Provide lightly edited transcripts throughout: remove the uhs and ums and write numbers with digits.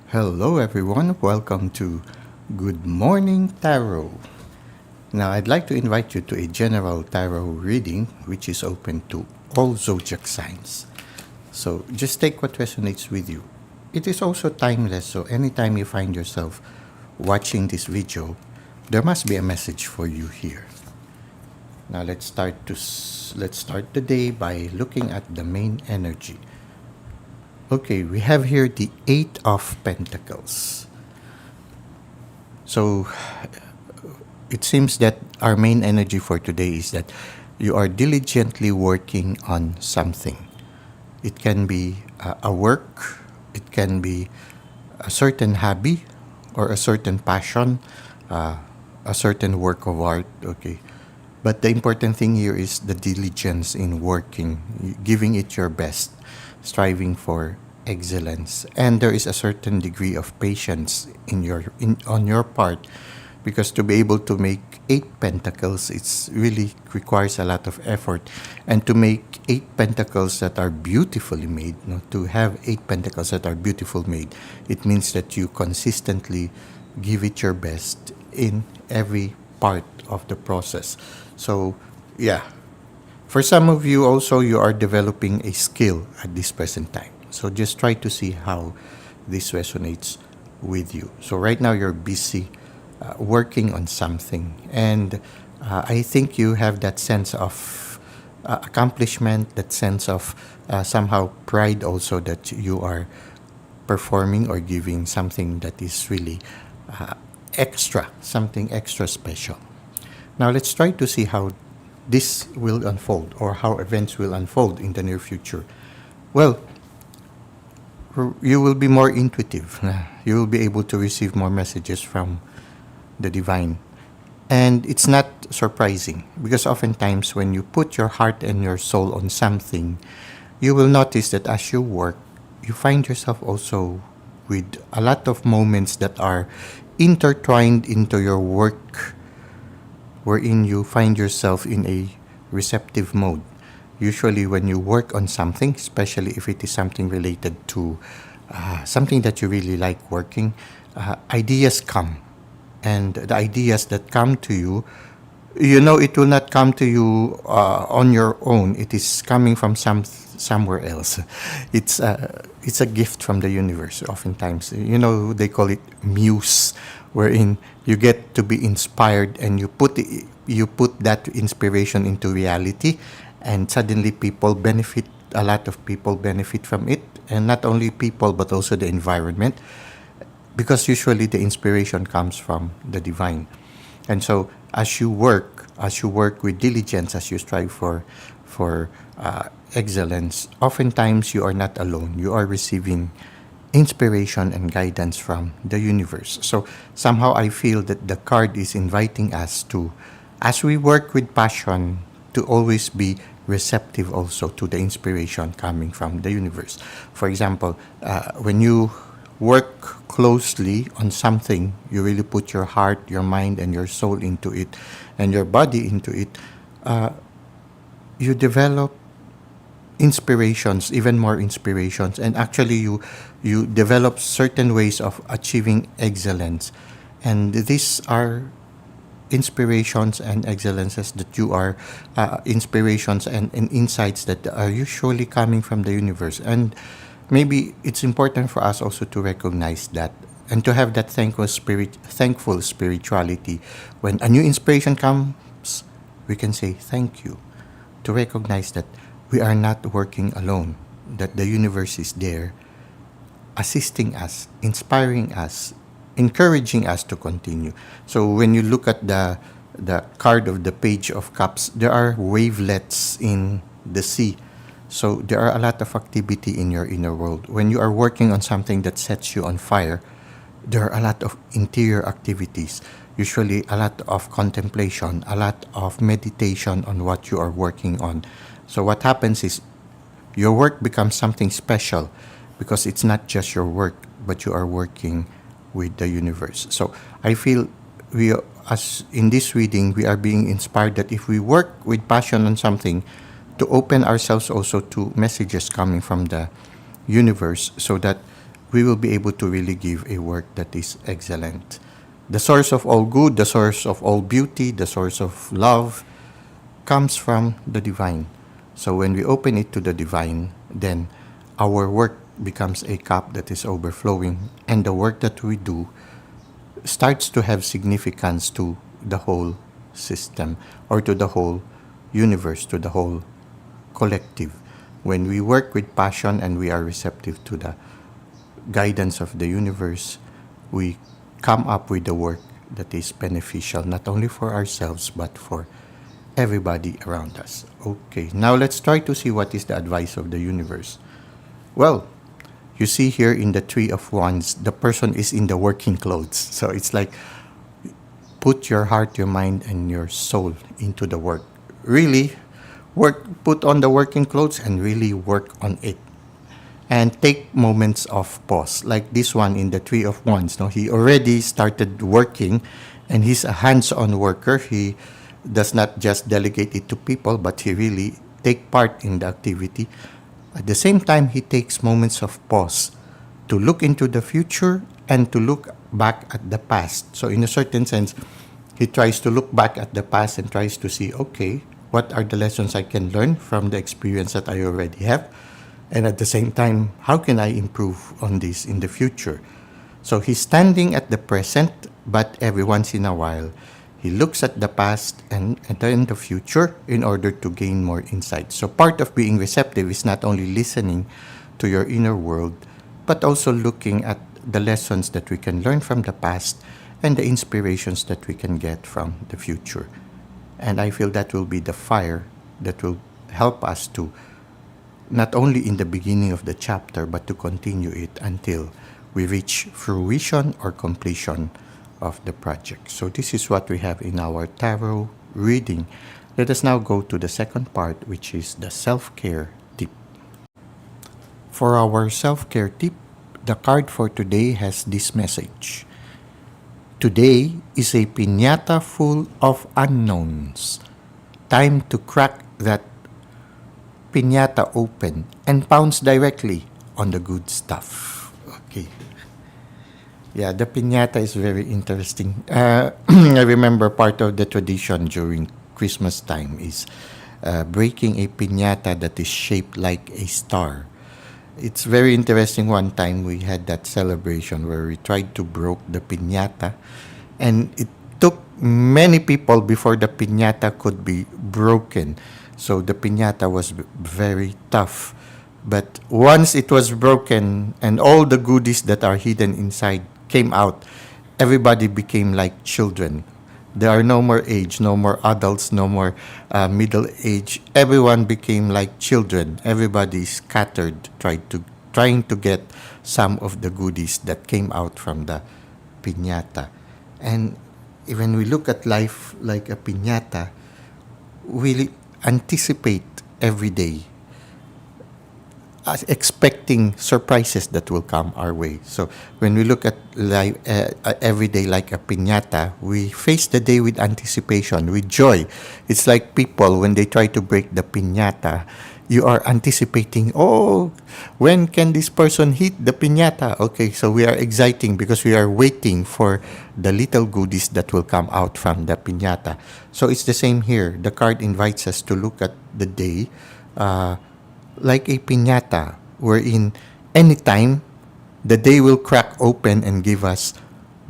Hello, everyone. Welcome to Good Morning Tarot. Now, I'd like to invite you to a general tarot reading, which is open to all zodiac signs. So just take what resonates with you. It is also timeless, so anytime you find yourself watching this video, there must be a message for you here. Now, let's start the day by looking at the main energy. Okay, we have here the Eight of Pentacles. So it seems that our main energy for today is that you are diligently working on something. It can be a work, it can be a certain hobby or a certain passion, a certain work of art. Okay. But the important thing here is the diligence in working, giving it your best, striving for excellence. And there is a certain degree of patience on your part, because to be able to make eight pentacles, it's really requires a lot of effort. And to make eight pentacles that are beautifully made, to have eight pentacles that are beautifully made, it means that you consistently give it your best in every part of the process. So, yeah. For some of you also, you are developing a skill at this present time. So just try to see how this resonates with you. So right now you're busy working on something. And I think you have that sense of accomplishment, that sense of somehow pride also that you are performing or giving something that is really extra, something extra special. Now let's try to see how this will unfold or how events will unfold in the near future. Well, you will be more intuitive. You will be able to receive more messages from the divine. And it's not surprising because oftentimes when you put your heart and your soul on something, you will notice that as you work, you find yourself also with a lot of moments that are intertwined into your work, wherein you find yourself in a receptive mode. Usually when you work on something, especially if it is something related to something that you really like working, ideas come. And the ideas that come to you, it will not come to you on your own. It is coming from somewhere else. It's a gift from the universe. Oftentimes, they call it muse, wherein you get to be inspired and you put that inspiration into reality, and suddenly a lot of people benefit from it, and not only people but also the environment, because usually the inspiration comes from the divine. And so as you work with diligence, as you strive for excellence, oftentimes you are not alone. You are receiving inspiration and guidance from the universe. So somehow I feel that the card is inviting us to, as we work with passion, to always be receptive also to the inspiration coming from the universe. For example, when you work closely on something, you really put your heart, your mind, and your soul into it, and your body into it, you develop inspirations, even more inspirations, and actually you develop certain ways of achieving excellence. And these are inspirations and excellences that you are inspirations and insights that are usually coming from the universe. And maybe it's important for us also to recognize that and to have that thankful spirituality. When a new inspiration comes, we can say thank you, to recognize that we are not working alone, that the universe is there assisting us, inspiring us, encouraging us to continue. So when you look at the card of the Page of Cups, there are wavelets in the sea. So there are a lot of activity in your inner world. When you are working on something that sets you on fire, there are a lot of interior activities, usually a lot of contemplation, a lot of meditation on what you are working on. So what happens is your work becomes something special because it's not just your work, but you are working with the universe. So I feel as in this reading, we are being inspired that if we work with passion on something, to open ourselves also to messages coming from the universe, so that we will be able to really give a work that is excellent. The source of all good, the source of all beauty, the source of love comes from the divine. So when we open it to the divine, then our work becomes a cup that is overflowing, and the work that we do starts to have significance to the whole system, or to the whole universe, to the whole collective. When we work with passion and we are receptive to the guidance of the universe, we come up with a work that is beneficial not only for ourselves but for everybody around us. Okay, now let's try to see what is the advice of the universe. Well, you see here in the Three of Wands, the person is in the working clothes. So it's like, put your heart, your mind, and your soul into the work. Really put on the working clothes and really work on it. And take moments of pause. Like this one in the Three of Wands. No? He already started working, and he's a hands-on worker. He does not just delegate it to people, but he really take part in the activity. At the same time, he takes moments of pause to look into the future and to look back at the past. So in a certain sense, he tries to look back at the past and tries to see, okay, what are the lessons I can learn from the experience that I already have? And at the same time, how can I improve on this in the future? So he's standing at the present, but every once in a while, he looks at the past and then the future in order to gain more insight. So part of being receptive is not only listening to your inner world, but also looking at the lessons that we can learn from the past and the inspirations that we can get from the future. And I feel that will be the fire that will help us to not only in the beginning of the chapter, but to continue it until we reach fruition or completion of the project. So this is what we have in our tarot reading. Let us now go to the second part, which is the self-care tip. For our self-care tip, the card for today has this message. Today is a piñata full of unknowns. Time to crack that piñata open and pounce directly on the good stuff. Okay. Yeah, the piñata is very interesting. I remember part of the tradition during Christmas time is breaking a piñata that is shaped like a star. It's very interesting. One time we had that celebration where we tried to break the piñata, and it took many people before the piñata could be broken. So the piñata was very tough. But once it was broken and all the goodies that are hidden inside came out, everybody became like children. There are no more age, no more adults, no more middle age. Everyone became like children. Everybody scattered, trying to get some of the goodies that came out from the piñata. And when we look at life like a piñata, we anticipate every day, expecting surprises that will come our way. So when we look at life every day like a piñata, we face the day with anticipation, with joy. It's like people, when they try to break the piñata, you are anticipating, oh, when can this person hit the piñata? Okay, so we are exciting because we are waiting for the little goodies that will come out from the piñata. So it's the same here. The card invites us to look at the day like a piñata, wherein anytime the day will crack open and give us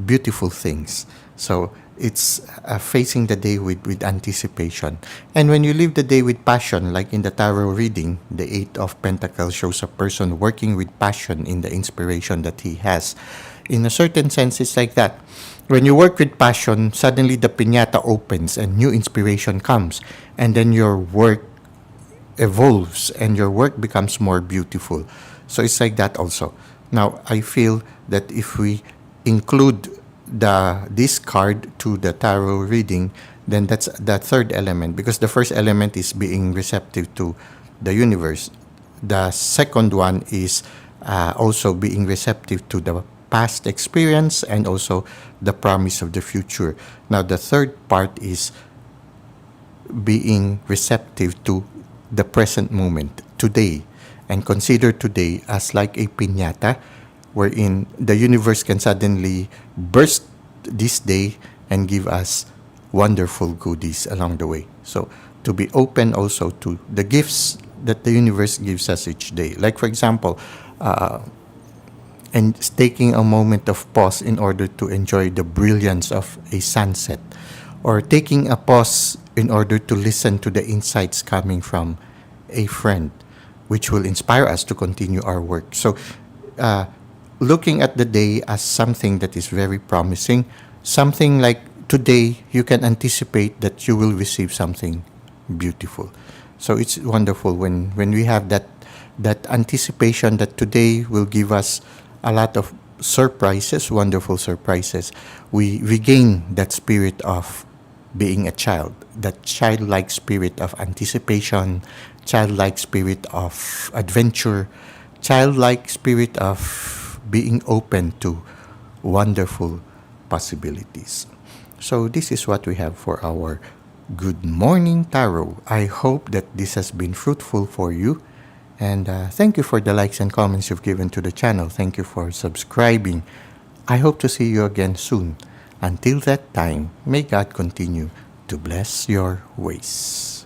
beautiful things. So it's facing the day with anticipation. And when you live the day with passion, like in the tarot reading, the Eight of Pentacles shows a person working with passion in the inspiration that he has. In a certain sense, it's like that. When you work with passion, suddenly the piñata opens and new inspiration comes. And then your work evolves and your work becomes more beautiful. So it's like that also. Now, I feel that if we include this card to the tarot reading, then that's the third element, because the first element is being receptive to the universe. The second one is also being receptive to the past experience and also the promise of the future. Now, the third part is being receptive to the present moment, today, and consider today as like a piñata wherein the universe can suddenly burst this day and give us wonderful goodies along the way. So to be open also to the gifts that the universe gives us each day. Like for example, and taking a moment of pause in order to enjoy the brilliance of a sunset, or taking a pause in order to listen to the insights coming from a friend, which will inspire us to continue our work. So, uh, looking at the day as something that is very promising, something like today, you can anticipate that you will receive something beautiful. So it's wonderful when we have that anticipation that today will give us a lot of surprises, wonderful surprises. We regain that spirit of being a child, that childlike spirit of anticipation, childlike spirit of adventure, childlike spirit of being open to wonderful possibilities. So, this is what we have for our Good Morning Tarot. I hope that this has been fruitful for you. And thank you for the likes and comments you've given to the channel. Thank you for subscribing. I hope to see you again soon. Until that time, may God continue to bless your ways.